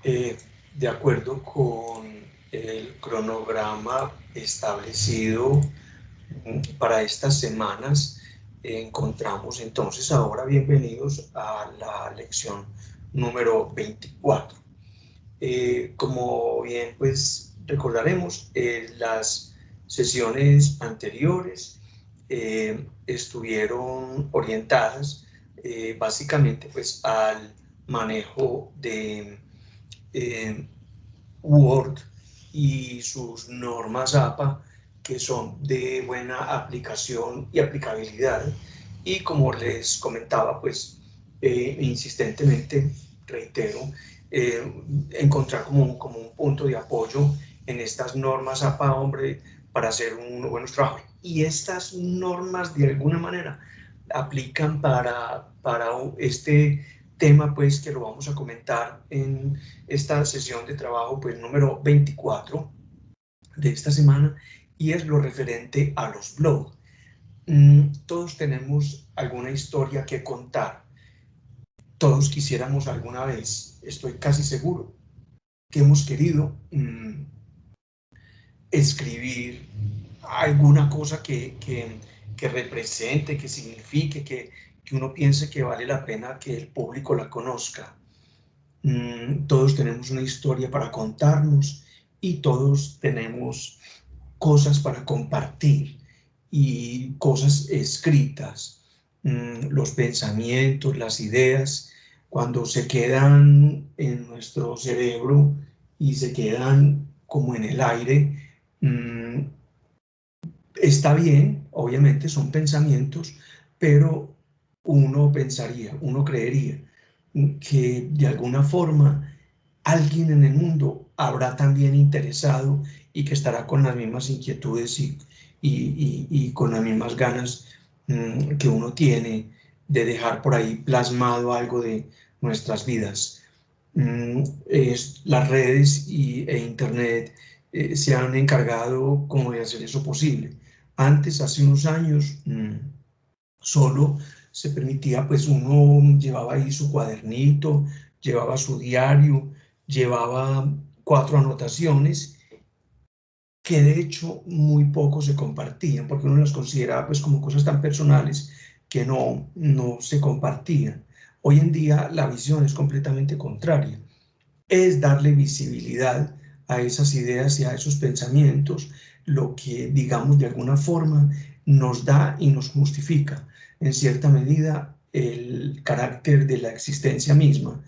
De acuerdo con el cronograma establecido para estas semanas, encontramos entonces ahora bienvenidos a la lección número 24. Como bien pues recordaremos, las sesiones anteriores estuvieron orientadas básicamente pues al manejo de Word y sus normas APA, que son de buena aplicación y aplicabilidad. Y como les comentaba, pues insistentemente, reitero, encontrar como un punto de apoyo en estas normas APA, hombre, para hacer unos buenos trabajos. Y estas normas, de alguna manera, aplican para este tema, pues, que lo vamos a comentar en esta sesión de trabajo, pues, número 24 de esta semana, y es lo referente a los blogs. Todos tenemos alguna historia que contar. Todos quisiéramos alguna vez, estoy casi seguro, que hemos querido escribir alguna cosa que represente, que signifique, que uno piense que vale la pena que el público la conozca. Todos tenemos una historia para contarnos y todos tenemos cosas para compartir y cosas escritas. Los pensamientos, las ideas, cuando se quedan en nuestro cerebro y se quedan como en el aire, está bien, obviamente son pensamientos, pero uno pensaría, uno creería que de alguna forma alguien en el mundo habrá también interesado y que estará con las mismas inquietudes y con las mismas ganas que uno tiene de dejar por ahí plasmado algo de nuestras vidas. Las redes e internet se han encargado como de hacer eso posible. Antes, hace unos años, solo se permitía, pues uno llevaba ahí su cuadernito, llevaba su diario, llevaba 4 anotaciones que de hecho muy poco se compartían, porque uno las consideraba pues como cosas tan personales que no se compartían. Hoy en día la visión es completamente contraria, es darle visibilidad a esas ideas y a esos pensamientos, lo que, digamos, de alguna forma nos da y nos justifica, en cierta medida, el carácter de la existencia misma.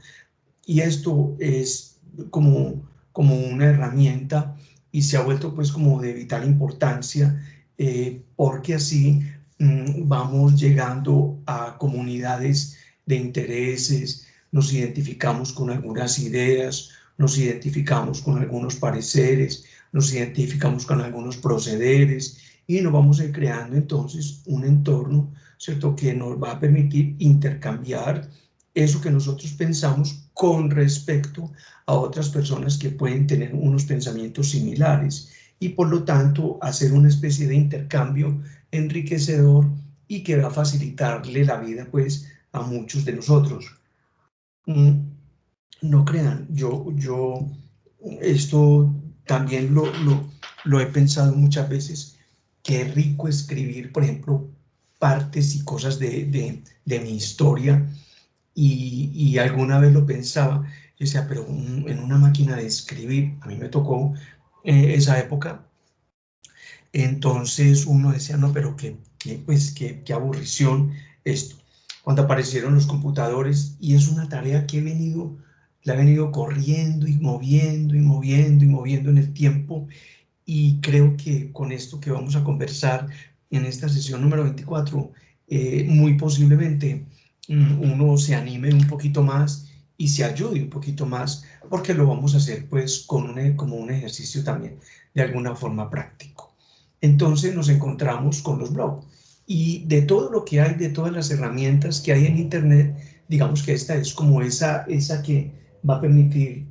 Y esto es como una herramienta y se ha vuelto pues como de vital importancia, porque así vamos llegando a comunidades de intereses, nos identificamos con algunas ideas, nos identificamos con algunos pareceres, nos identificamos con algunos procederes y nos vamos creando entonces un entorno, ¿cierto?, que nos va a permitir intercambiar eso que nosotros pensamos con respecto a otras personas que pueden tener unos pensamientos similares y por lo tanto hacer una especie de intercambio enriquecedor y que va a facilitarle la vida pues a muchos de nosotros. No crean, yo esto también lo he pensado muchas veces. Qué rico escribir, por ejemplo, partes y cosas de mi historia, y alguna vez lo pensaba, yo decía, pero en una máquina de escribir, a mí me tocó esa época, entonces uno decía, no, pero pues, qué aburrición esto. Cuando aparecieron los computadores, y es una tarea que la he venido corriendo y moviendo y moviendo y moviendo en el tiempo, y creo que con esto que vamos a conversar en esta sesión número 24, muy posiblemente uno se anime un poquito más y se ayude un poquito más, porque lo vamos a hacer pues como un ejercicio también de alguna forma práctico. Entonces nos encontramos con los blogs y de todo lo que hay, de todas las herramientas que hay en internet, digamos que esta es como esa que va a permitir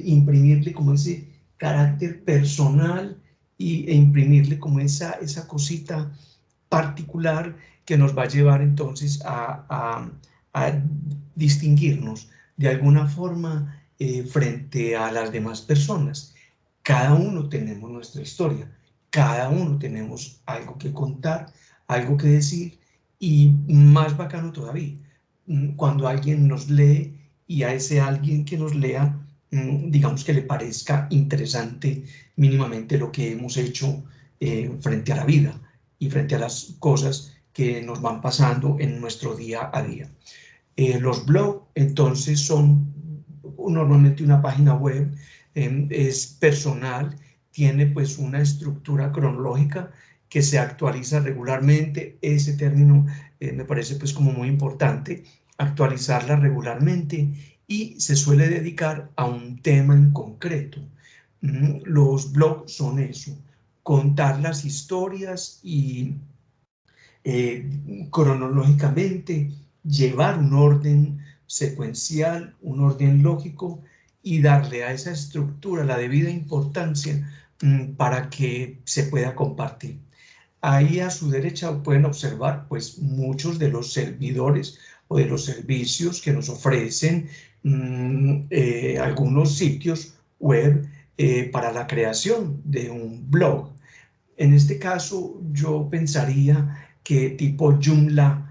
imprimirle como ese carácter personal e imprimirle como esa cosita particular que nos va a llevar entonces a distinguirnos de alguna forma frente a las demás personas. Cada uno tenemos nuestra historia, cada uno tenemos algo que contar, algo que decir, y más bacano todavía, cuando alguien nos lee y a ese alguien que nos lea, digamos que le parezca interesante mínimamente lo que hemos hecho frente a la vida y frente a las cosas que nos van pasando en nuestro día a día. Los blogs, entonces, son normalmente una página web, es personal, tiene pues una estructura cronológica que se actualiza regularmente. Ese término me parece pues como muy importante, actualizarla regularmente, y se suele dedicar a un tema en concreto. Los blogs son eso, contar las historias y cronológicamente, llevar un orden secuencial, un orden lógico, y darle a esa estructura la debida importancia para que se pueda compartir. Ahí a su derecha pueden observar pues muchos de los servidores o de los servicios que nos ofrecen algunos sitios web para la creación de un blog. En este caso, yo pensaría que tipo Joomla,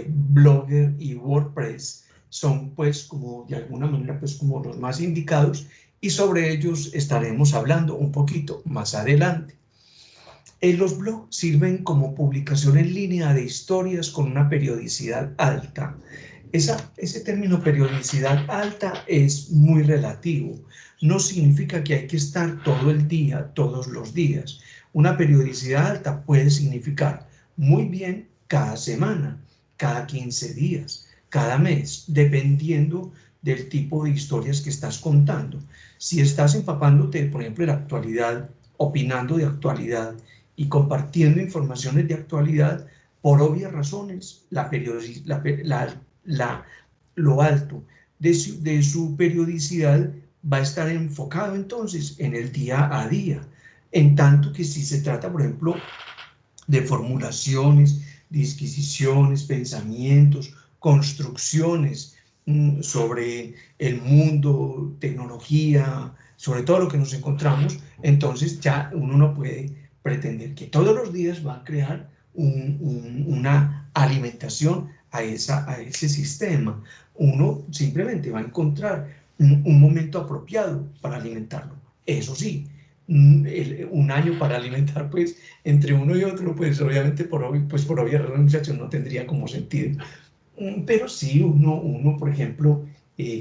Blogger y WordPress son pues como de alguna manera pues como los más indicados, y sobre ellos estaremos hablando un poquito más adelante. Los blogs sirven como publicación en línea de historias con una periodicidad alta. Ese término periodicidad alta es muy relativo. No significa que hay que estar todo el día, todos los días. Una periodicidad alta puede significar muy bien cada semana, cada 15 días, cada mes, dependiendo del tipo de historias que estás contando. Si estás empapándote, por ejemplo, de la actualidad, opinando de actualidad y compartiendo informaciones de actualidad, por obvias razones, lo alto de su periodicidad va a estar enfocado entonces en el día a día, en tanto que si se trata, por ejemplo, de formulaciones, disquisiciones, pensamientos, construcciones sobre el mundo, tecnología, sobre todo lo que nos encontramos, entonces ya uno no puede pretender que todos los días va a crear una alimentación a ese sistema. Uno simplemente va a encontrar un momento apropiado para alimentarlo. Eso sí, un año para alimentar pues entre uno y otro, pues obviamente por obvias razones, muchachos, no tendría como sentido. Pero sí, por ejemplo,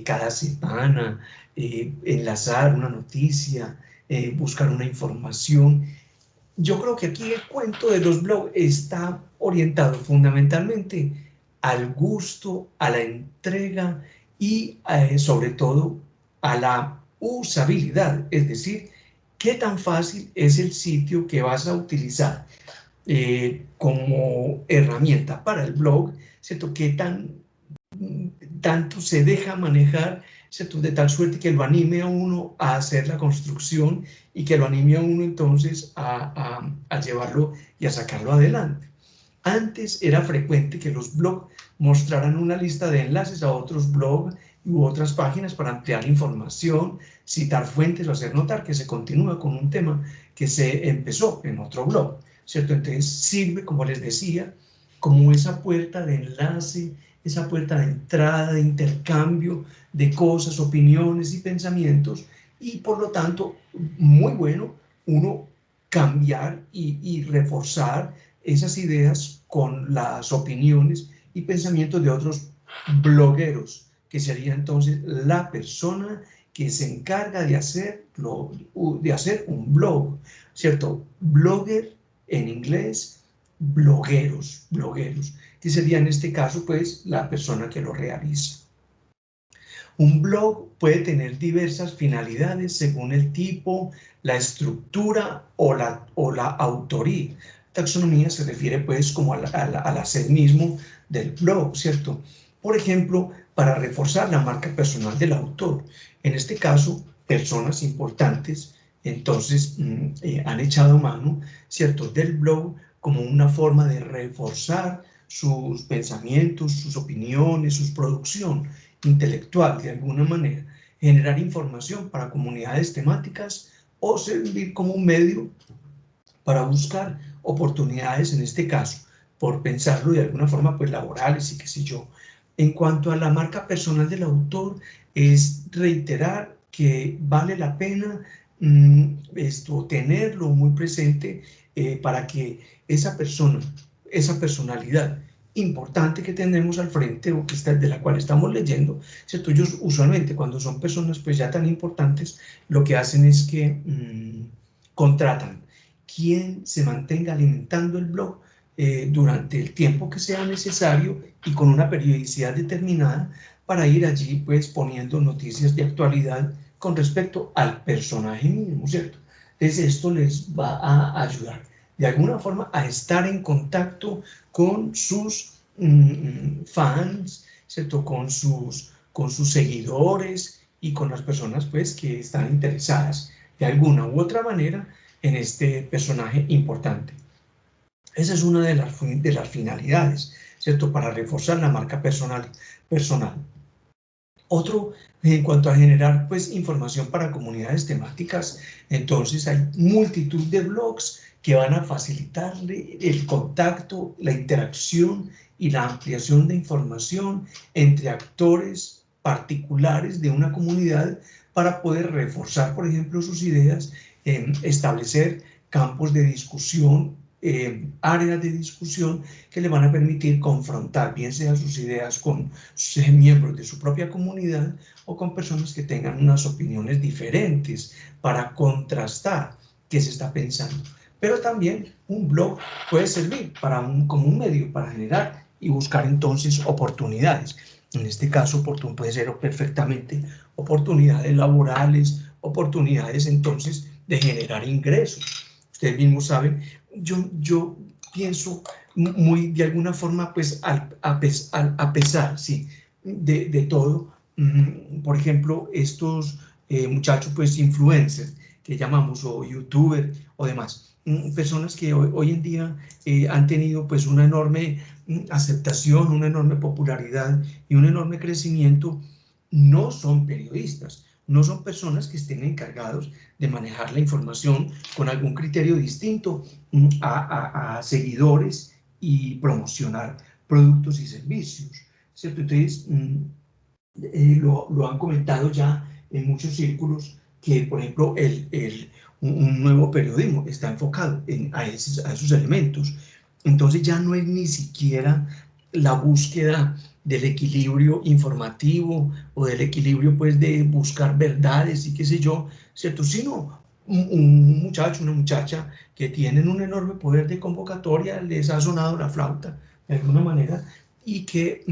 cada semana, enlazar una noticia, buscar una información. Yo creo que aquí el cuento de los blogs está orientado fundamentalmente al gusto, a la entrega y sobre todo a la usabilidad, es decir, qué tan fácil es el sitio que vas a utilizar como herramienta para el blog, ¿cierto? Qué tanto se deja manejar, ¿cierto? De tal suerte que lo anime a uno a hacer la construcción y que lo anime a uno entonces a llevarlo y a sacarlo adelante. Antes era frecuente que los blogs mostraran una lista de enlaces a otros blogs u otras páginas para ampliar información, citar fuentes o hacer notar que se continúa con un tema que se empezó en otro blog, ¿cierto? Entonces sirve, como les decía, como esa puerta de enlace, esa puerta de entrada, de intercambio de cosas, opiniones y pensamientos, y por lo tanto, muy bueno uno cambiar y reforzar esas ideas con las opiniones y pensamientos de otros blogueros, que sería entonces la persona que se encarga de hacer un blog, ¿cierto? Blogger en inglés, blogueros, que sería en este caso pues la persona que lo realiza. Un blog puede tener diversas finalidades según el tipo, la estructura o la autoría. Taxonomía se refiere pues como al hacer mismo del blog, ¿cierto? Por ejemplo, para reforzar la marca personal del autor. En este caso, personas importantes entonces han echado mano, ¿cierto?, del blog como una forma de reforzar sus pensamientos, sus opiniones, su producción intelectual de alguna manera. generar información para comunidades temáticas o servir como un medio para buscar oportunidades, en este caso, por pensarlo de alguna forma, pues laborales y qué sé yo. En cuanto a la marca personal del autor, es reiterar que vale la pena tenerlo muy presente para que esa persona, esa personalidad importante que tenemos al frente o que está, de la cual estamos leyendo, ¿cierto? Ellos usualmente cuando son personas pues ya tan importantes, lo que hacen es que contratan quien se mantenga alimentando el blog durante el tiempo que sea necesario y con una periodicidad determinada para ir allí pues poniendo noticias de actualidad con respecto al personaje mismo, ¿cierto? Entonces esto les va a ayudar de alguna forma a estar en contacto con sus fans, ¿cierto? Con sus seguidores y con las personas pues que están interesadas de alguna u otra manera en este personaje importante. Esa es una de las finalidades, ¿cierto? Para reforzar la marca personal. Otro, en cuanto a generar pues información para comunidades temáticas, entonces hay multitud de blogs que van a facilitarle el contacto, la interacción y la ampliación de información entre actores particulares de una comunidad para poder reforzar, por ejemplo, sus ideas, establecer campos de discusión, áreas de discusión que le van a permitir confrontar, bien sea sus ideas con miembros de su propia comunidad o con personas que tengan unas opiniones diferentes para contrastar qué se está pensando. Pero también un blog puede servir como un medio para generar y buscar entonces oportunidades. En este caso, puede ser perfectamente oportunidades laborales, oportunidades entonces de generar ingresos. Ustedes mismos saben, yo pienso muy de alguna forma, pues a pesar, sí, de todo, por ejemplo, estos muchachos, pues influencers que llamamos, o youtubers o demás, personas que hoy en día han tenido pues una enorme aceptación, una enorme popularidad y un enorme crecimiento, no son periodistas, no son personas que estén encargados de manejar la información con algún criterio distinto a seguidores y promocionar productos y servicios, ¿cierto? Entonces, lo han comentado ya en muchos círculos que, por ejemplo, un nuevo periodismo está enfocado a esos elementos. Entonces ya no es ni siquiera la búsqueda del equilibrio informativo o del equilibrio pues de buscar verdades y qué sé yo, ¿cierto? Sino un muchacho, una muchacha que tienen un enorme poder de convocatoria, les ha sonado la flauta de alguna manera y que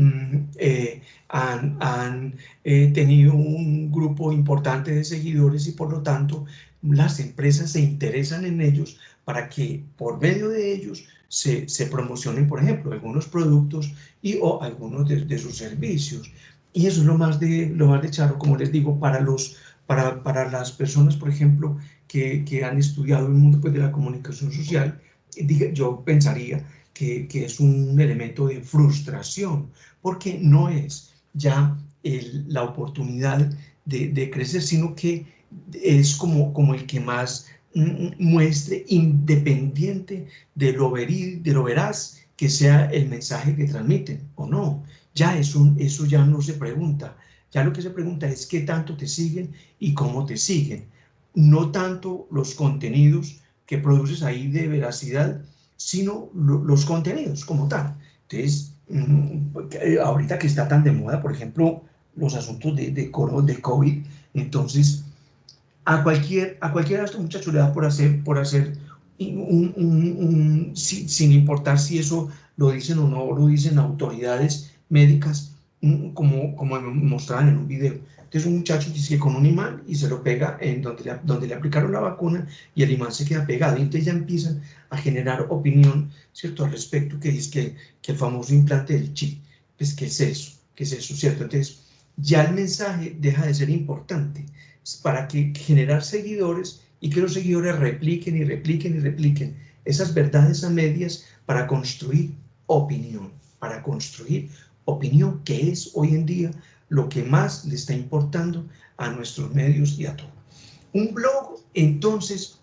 han tenido un grupo importante de seguidores y por lo tanto las empresas se interesan en ellos para que por medio de ellos se promocionen, por ejemplo, algunos productos o algunos de sus servicios. Y eso es lo más de charro, como les digo, para las personas, por ejemplo, que han estudiado el mundo pues, de la comunicación social, yo pensaría que es un elemento de frustración, porque no es ya la oportunidad de crecer, sino que es como el que más muestre, independiente de lo veraz que sea el mensaje que transmiten o no. Ya eso ya no se pregunta. Ya lo que se pregunta es qué tanto te siguen y cómo te siguen. No tanto los contenidos que produces ahí de veracidad, sino los contenidos como tal. Entonces, ahorita que está tan de moda, por ejemplo, los asuntos de COVID, entonces a cualquiera de estos muchachos le da por hacer sin importar si eso lo dicen o no lo dicen autoridades médicas, como mostraban en un video. Entonces un muchacho dice que con un imán y se lo pega en donde le aplicaron la vacuna y el imán se queda pegado. Y entonces ya empiezan a generar opinión, ¿cierto? Al respecto, que dice que el famoso implante del chip, pues ¿qué es eso? ¿Qué es eso? ¿Cierto? Entonces ya el mensaje deja de ser importante para que generar seguidores y que los seguidores repliquen y repliquen y repliquen esas verdades a medias para construir opinión que es hoy en día lo que más le está importando a nuestros medios y a todo. Un blog, entonces,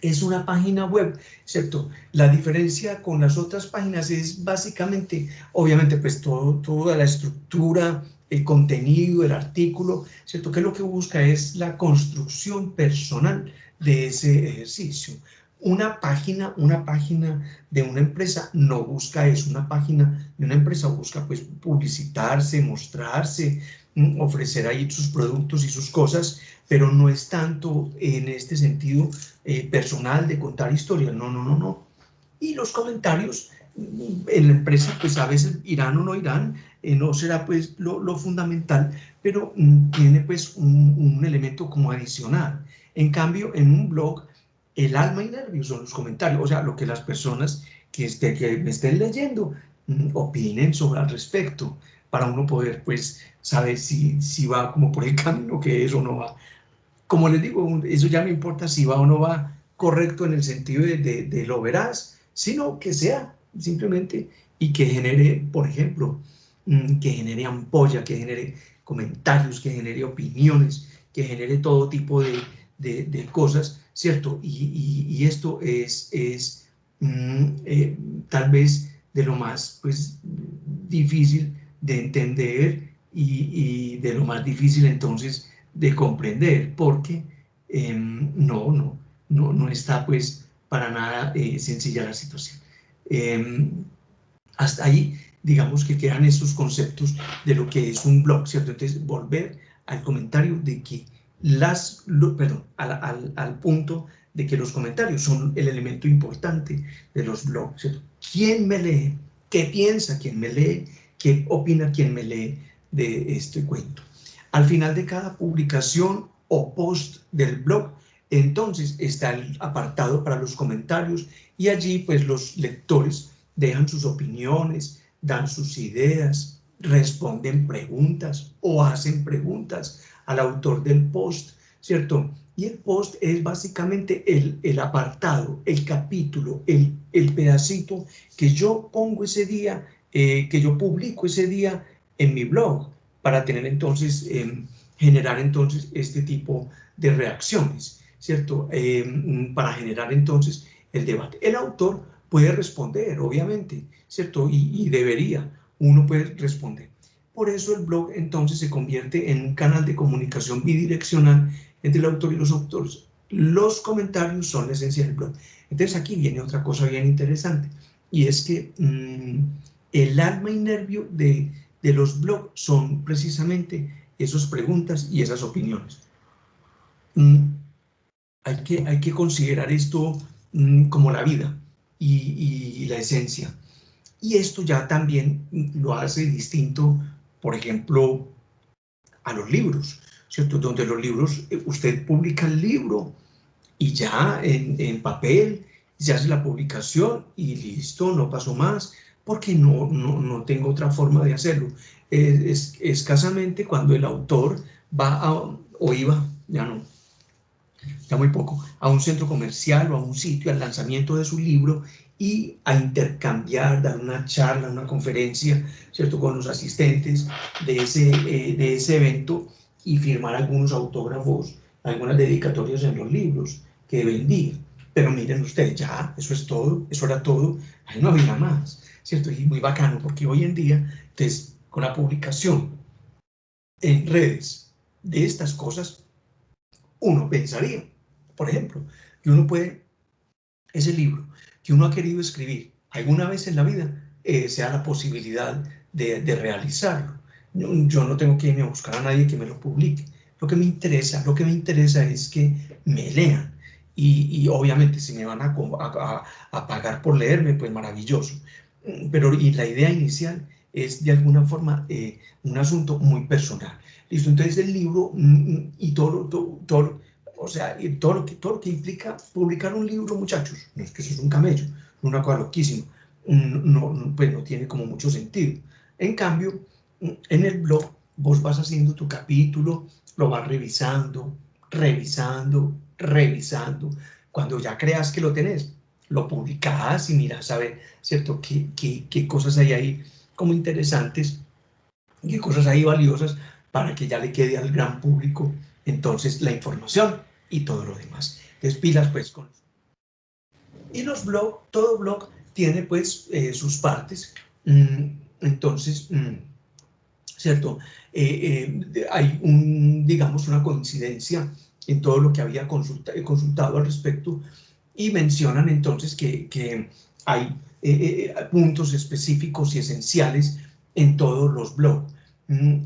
es una página web, ¿cierto? La diferencia con las otras páginas es básicamente, obviamente, pues toda la estructura, el contenido, el artículo, ¿cierto? Que lo que busca es la construcción personal de ese ejercicio. Una página de una empresa no busca eso. Una página de una empresa busca, pues, publicitarse, mostrarse, ofrecer ahí sus productos y sus cosas, pero no es tanto en este sentido personal de contar historias, no. Y los comentarios en la empresa, pues a veces irán o no irán, no será pues lo fundamental, pero tiene pues un elemento como adicional. En cambio, en un blog, el alma y nervios son los comentarios, o sea, lo que las personas que me estén leyendo opinen sobre al respecto, para uno poder pues saber si va como por el camino que es o no va. Como les digo, eso ya no importa si va o no va correcto en el sentido de lo veraz, sino que sea simplemente y que genere, por ejemplo, que genere ampolla, que genere comentarios, que genere opiniones, que genere todo tipo de cosas, ¿cierto? Y esto es tal vez de lo más pues, difícil de entender y de lo más difícil entonces de comprender, porque no está pues para nada sencilla la situación. Hasta ahí, digamos que quedan estos conceptos de lo que es un blog, ¿cierto? Entonces, volver al comentario de que al punto de que los comentarios son el elemento importante de los blogs, ¿cierto? ¿Quién me lee? ¿Qué piensa quien me lee? ¿Qué opina quien me lee de este cuento? Al final de cada publicación o post del blog, entonces está el apartado para los comentarios y allí pues los lectores dejan sus opiniones, dan sus ideas, responden preguntas o hacen preguntas al autor del post, ¿cierto? Y el post es básicamente el apartado, el capítulo, el pedacito que yo pongo ese día, que yo publico ese día en mi blog, para tener entonces, generar entonces este tipo de reacciones, ¿cierto? Para generar entonces el debate. El autor puede responder, obviamente, ¿cierto? Y debería, uno puede responder. Por eso el blog entonces se convierte en un canal de comunicación bidireccional entre el autor y los autores. Los comentarios son la esencia del blog. Entonces aquí viene otra cosa bien interesante, y es que el alma y nervio de los blogs son precisamente esas preguntas y esas opiniones. Hay que considerar esto como la vida y la esencia. Y esto ya también lo hace distinto, por ejemplo, a los libros, ¿cierto? Donde los libros, usted publica el libro y ya en papel, se hace la publicación y listo, no pasó más, porque no tengo otra forma de hacerlo. Escasamente cuando el autor va o iba, ya muy poco, a un centro comercial o a un sitio al lanzamiento de su libro y a intercambiar, dar una charla, una conferencia, ¿cierto?, con los asistentes de ese evento y firmar algunos autógrafos, algunas dedicatorias en los libros que vendía. Pero miren ustedes, ya, eso es todo, eso era todo, ahí no había más, ¿cierto? Y muy bacano, porque hoy en día, entonces, con la publicación en redes de estas cosas, uno pensaría, por ejemplo, que uno puede, ese libro que uno ha querido escribir alguna vez en la vida, sea la posibilidad de realizarlo. Yo no tengo que irme a buscar a nadie que me lo publique. Lo que me interesa es que me lean. Y obviamente si me van a pagar por leerme, pues maravilloso. Pero y la idea inicial es de alguna forma un asunto muy personal. Listo, entonces el libro y o sea, y todo lo que implica publicar un libro, muchachos, no es que eso es un camello, una cosa loquísima, pues no tiene como mucho sentido. En cambio, en el blog vos vas haciendo tu capítulo, lo vas revisando. Cuando ya creas que lo tenés, lo publicás y miras a ver, ¿cierto?, qué cosas hay ahí como interesantes, qué cosas hay valiosas para que ya le quede al gran público entonces la información y todo lo demás. Entonces pilas pues con... Y los blogs, todo blog tiene pues sus partes, entonces, ¿cierto? Hay digamos una coincidencia en todo lo que había consultado al respecto y mencionan entonces que hay puntos específicos y esenciales en todos los blogs.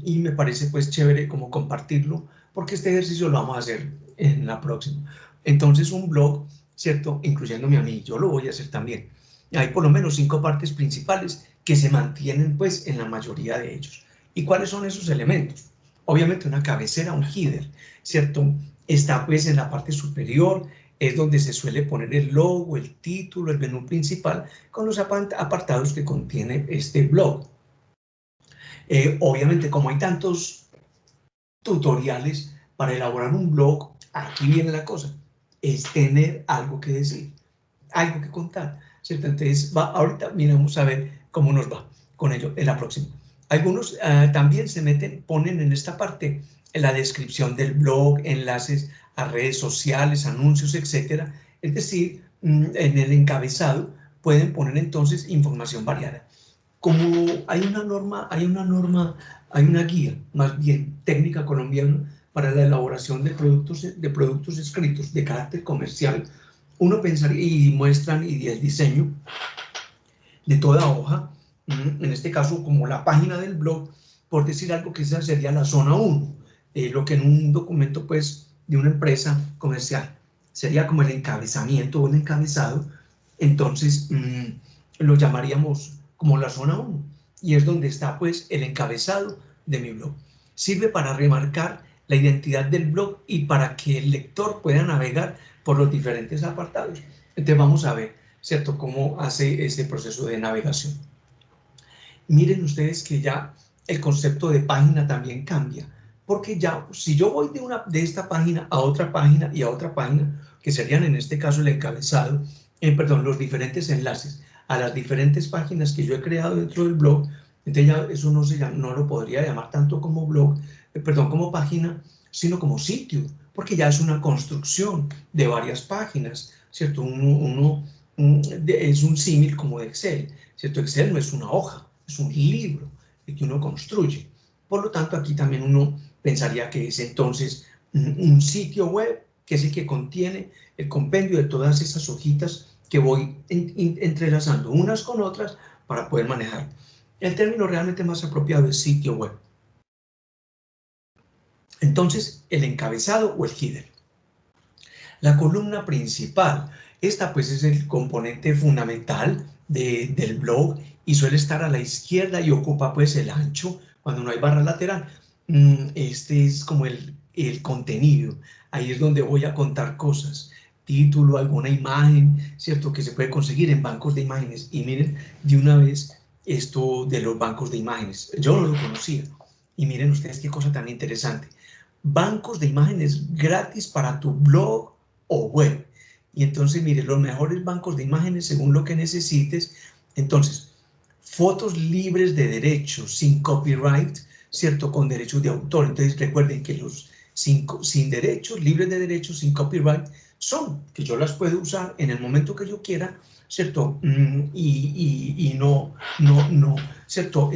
Y me parece pues chévere como compartirlo, porque este ejercicio lo vamos a hacer en la próxima. Entonces un blog, ¿cierto? Incluyéndome a mí, yo lo voy a hacer también. Hay por lo menos 5 partes principales que se mantienen pues en la mayoría de ellos. ¿Y cuáles son esos elementos? Obviamente una cabecera, un header, ¿cierto? Está pues en la parte superior, es donde se suele poner el logo, el título, el menú principal, con los apartados que contiene este blog. Obviamente, como hay tantos tutoriales para elaborar un blog, aquí viene la cosa, es tener algo que decir, algo que contar, ¿cierto? Entonces, ahorita miramos a ver cómo nos va con ello en la próxima. Algunos también se meten, ponen en esta parte en la descripción del blog, enlaces a redes sociales, anuncios, etcétera. Es decir, en el encabezado pueden poner entonces información variada. Como hay una guía, más bien técnica colombiana, para la elaboración de productos escritos de carácter comercial, uno pensaría, y muestran y el diseño de toda hoja, en este caso como la página del blog, por decir algo, que esa sería la zona 1, lo que en un documento pues de una empresa comercial sería como el encabezamiento o el encabezado, entonces lo llamaríamos como la zona 1, y es donde está pues el encabezado de mi blog. Sirve para remarcar la identidad del blog y para que el lector pueda navegar por los diferentes apartados. Entonces vamos a ver, ¿cierto?, cómo hace ese proceso de navegación. Miren ustedes que ya el concepto de página también cambia, porque ya si yo voy de esta página a otra página y a otra página, que serían en este caso el encabezado, perdón, los diferentes enlaces a las diferentes páginas que yo he creado dentro del blog, entonces ya eso no lo podría llamar tanto como blog, perdón, como página, sino como sitio, porque ya es una construcción de varias páginas, ¿cierto? Es un símil como de Excel, ¿cierto? Excel no es una hoja, es un libro que uno construye. Por lo tanto, aquí también uno pensaría que es entonces un sitio web que es el que contiene el compendio de todas esas hojitas que voy entrelazando unas con otras para poder manejar. El término realmente más apropiado es sitio web. Entonces, el encabezado o el header. La columna principal, esta pues es el componente fundamental del blog y suele estar a la izquierda y ocupa pues el ancho cuando no hay barra lateral. Este es como el contenido, ahí es donde voy a contar cosas, título, alguna imagen, ¿cierto?, que se puede conseguir en bancos de imágenes. Y miren de una vez esto de los bancos de imágenes, yo no lo conocía, y miren ustedes qué cosa tan interesante. Bancos de imágenes gratis para tu blog o web. Y entonces, mire, los mejores bancos de imágenes según lo que necesites. Entonces, fotos libres de derechos, sin copyright, ¿cierto? Con derechos de autor. Entonces, recuerden que los sin derechos, libres de derechos, sin copyright, son que yo las puedo usar en el momento que yo quiera, ¿cierto? Y no, ¿cierto?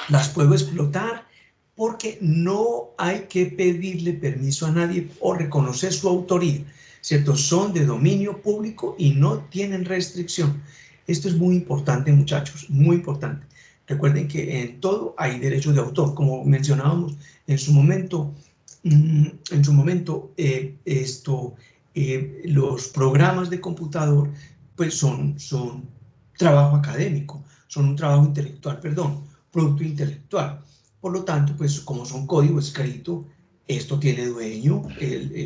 Las puedo explotar porque no hay que pedirle permiso a nadie o reconocer su autoría, ¿cierto? Son de dominio público y no tienen restricción. Esto es muy importante, muchachos, muy importante. Recuerden que en todo hay derecho de autor, como mencionábamos en su momento. Los programas de computador pues son trabajo académico, son un trabajo intelectual, perdón, producto intelectual. Por lo tanto, pues como son código escrito, esto tiene dueño,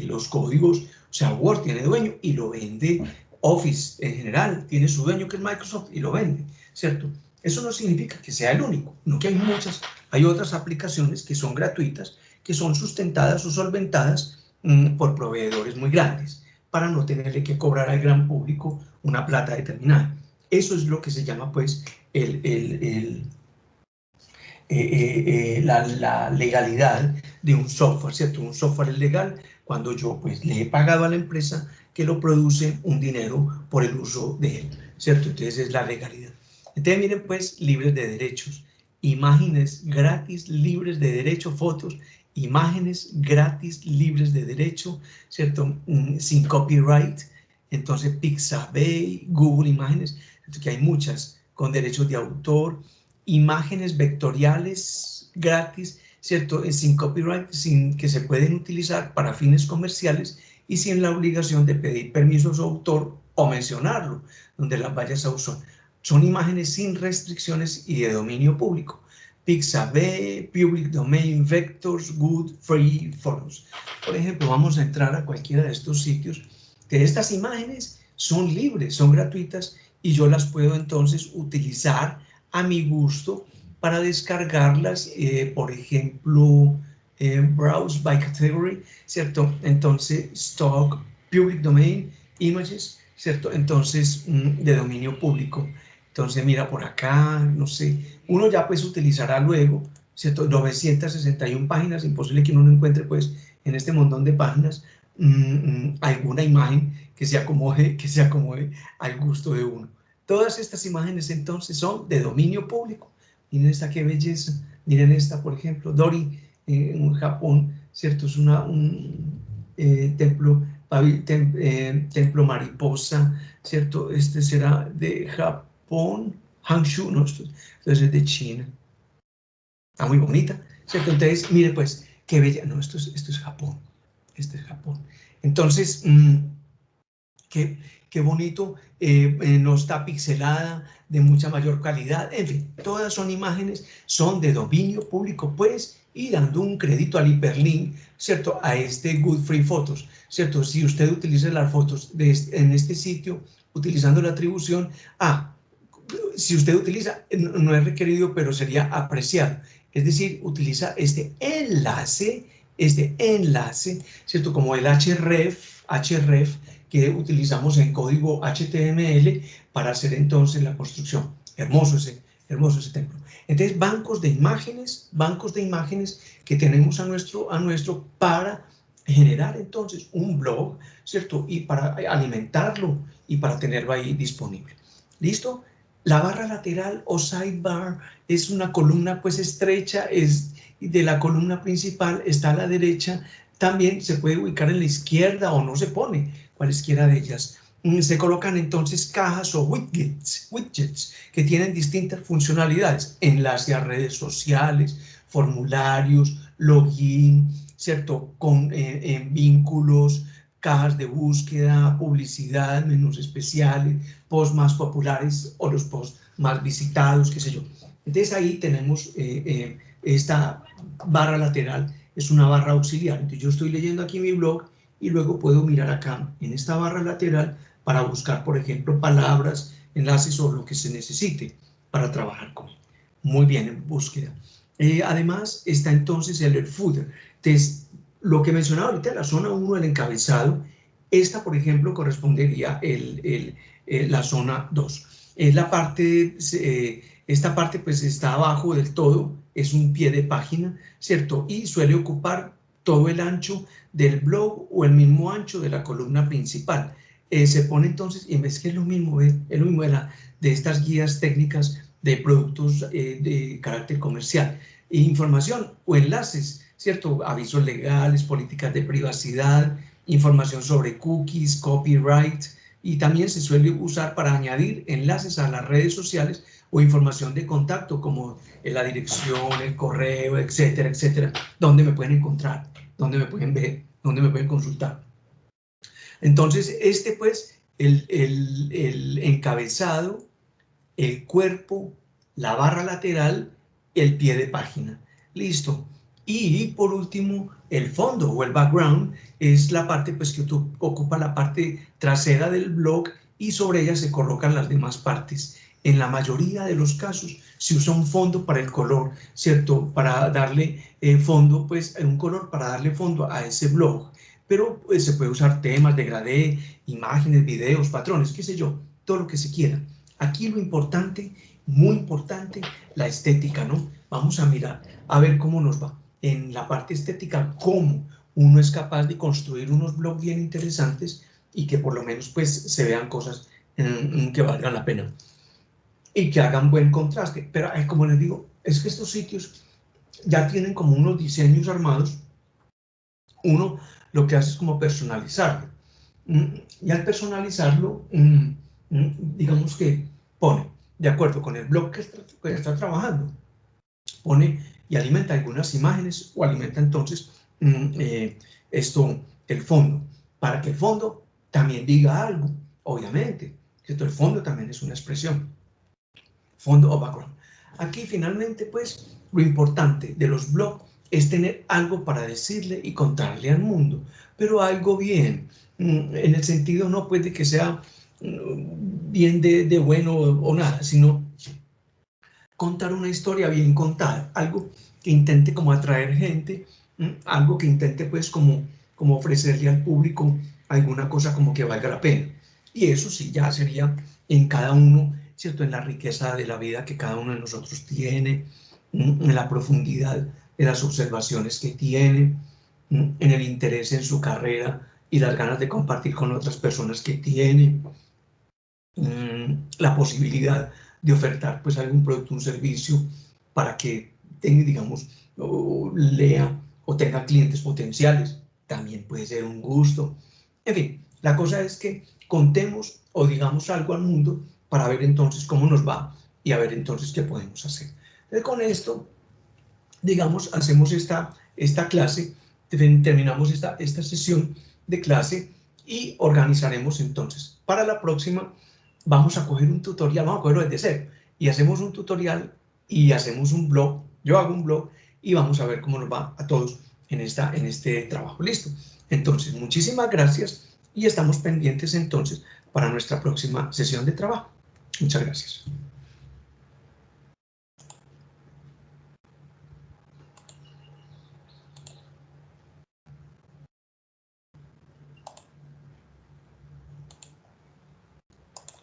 los códigos, o sea, Word tiene dueño y lo vende. Office en general tiene su dueño, que es Microsoft, y lo vende, ¿cierto? Eso no significa que sea el único, no, que hay otras aplicaciones que son gratuitas, que son sustentadas o solventadas por proveedores muy grandes, para no tenerle que cobrar al gran público una plata determinada. Eso es lo que se llama, pues, la legalidad de un software, ¿cierto? Un software es legal cuando yo pues le he pagado a la empresa que lo produce un dinero por el uso de él, ¿cierto? Entonces es la legalidad. Entonces miren pues, libres de derechos, imágenes gratis, libres de derecho, fotos, imágenes gratis, libres de derecho, ¿cierto? Sin copyright. Entonces Pixabay, Google Imágenes, que hay muchas con derechos de autor, imágenes vectoriales gratis, ¿cierto? Sin copyright, sin que se pueden utilizar para fines comerciales y sin la obligación de pedir permiso a su autor o mencionarlo, donde las vayas a usar. Son imágenes sin restricciones y de dominio público. Pixabay, Public Domain, Vectors, Good, Free, Photos. Por ejemplo, vamos a entrar a cualquiera de estos sitios, que estas imágenes son libres, son gratuitas, y yo las puedo entonces utilizar a mi gusto para descargarlas, por ejemplo, Browse by Category, ¿cierto? Entonces, Stock, Public Domain, Images, ¿cierto? Entonces, de dominio público. Entonces, mira por acá, no sé, uno ya pues utilizará luego, ¿cierto? 961 páginas, imposible que uno no encuentre pues en este montón de páginas alguna imagen que se acomode al gusto de uno. Todas estas imágenes entonces son de dominio público. Miren esta qué belleza, miren esta por ejemplo, Dori en Japón, ¿cierto? Es un templo, templo mariposa, ¿cierto? Este será de Japón, Hangzhou, no, esto es de China. Está muy bonita, ¿cierto? Entonces, mire pues, qué bella, no, esto es Japón, este es Japón. Entonces, qué bonito, no está pixelada, de mucha mayor calidad, en fin, todas son imágenes, son de dominio público, pues, y dando un crédito al hiperlink, ¿cierto? A este Good Free Photos, ¿cierto? Si usted utiliza las fotos en este sitio, utilizando la atribución, si usted utiliza, no es requerido, pero sería apreciado, es decir, utiliza este enlace, ¿cierto? Como el href, que utilizamos en código HTML para hacer entonces la construcción. Hermoso ese templo. Entonces, bancos de imágenes que tenemos a nuestro para generar entonces un blog, ¿cierto? Y para alimentarlo y para tenerlo ahí disponible. ¿Listo? La barra lateral o sidebar es una columna pues estrecha, es de la columna principal, está a la derecha, también se puede ubicar en la izquierda o no se pone, cualesquiera de ellas. Se colocan entonces cajas o widgets que tienen distintas funcionalidades, enlace a redes sociales, formularios, login, ¿cierto? Con vínculos, cajas de búsqueda, publicidad, menús especiales, posts más populares o los posts más visitados, qué sé yo. Entonces ahí tenemos esta barra lateral, es una barra auxiliar. Entonces yo estoy leyendo aquí mi blog y luego puedo mirar acá en esta barra lateral para buscar, por ejemplo, palabras, enlaces o lo que se necesite para trabajar con él. Muy bien, en búsqueda. Además está entonces el footer. Entonces, lo que mencionaba ahorita, la zona 1 del encabezado, esta, por ejemplo, correspondería la zona 2. Es la parte, esta parte pues está abajo del todo, es un pie de página, ¿cierto? Y suele ocupar todo el ancho del blog o el mismo ancho de la columna principal. Se pone entonces, y es que es lo mismo, es lo mismo de estas guías técnicas de productos de carácter comercial. Información o enlaces, ¿cierto? Avisos legales, políticas de privacidad, información sobre cookies, copyright, y también se suele usar para añadir enlaces a las redes sociales o información de contacto como la dirección, el correo, etcétera, etcétera, donde me pueden encontrar, donde me pueden ver, donde me pueden consultar. Entonces, pues, el encabezado, el cuerpo, la barra lateral, el pie de página. Listo. Y por último, el fondo o el background es la parte pues, que ocupa la parte trasera del blog y sobre ella se colocan las demás partes. En la mayoría de los casos se usa un fondo para el color, ¿cierto? Para darle fondo, pues un color para darle fondo a ese blog. Pero pues, se puede usar temas, degradé, imágenes, videos, patrones, qué sé yo, todo lo que se quiera. Aquí lo importante, muy importante, la estética, ¿no? vamos a mirar a ver cómo nos va. En la parte estética, cómo uno es capaz de construir unos blogs bien interesantes y que por lo menos pues se vean cosas que valgan la pena y que hagan buen contraste. Pero como les digo, es que estos sitios ya tienen como unos diseños armados. Uno lo que hace es como personalizarlo. Y al personalizarlo, digamos que pone, de acuerdo con el blog que está trabajando, pone y alimenta algunas imágenes o alimenta entonces el fondo, para que el fondo también diga algo, obviamente, ¿cierto? El fondo también es una expresión, fondo o background. Aquí finalmente pues lo importante de los blogs es tener algo para decirle y contarle al mundo, pero algo bien, en el sentido no pues de que sea bien de bueno o nada, sino contar una historia bien contada, algo que intente como atraer gente, algo que intente pues como ofrecerle al público alguna cosa como que valga la pena. Y eso sí ya sería en cada uno, ¿cierto? En la riqueza de la vida que cada uno de nosotros tiene, en la profundidad de las observaciones que tiene, en el interés en su carrera y las ganas de compartir con otras personas que tiene, la posibilidad de ofertar pues algún producto, un servicio para que tenga, digamos, o lea o tenga clientes potenciales, también puede ser un gusto. En fin, la cosa es que contemos o digamos algo al mundo para ver entonces cómo nos va y a ver entonces qué podemos hacer. Entonces con esto, digamos, hacemos esta clase, terminamos esta sesión de clase y organizaremos entonces. Para la próxima vamos a coger un tutorial, vamos a cogerlo desde cero y hacemos un tutorial y hacemos un blog, yo hago un blog y vamos a ver cómo nos va a todos en este trabajo. Listo. Entonces, muchísimas gracias y estamos pendientes entonces para nuestra próxima sesión de trabajo. Muchas gracias.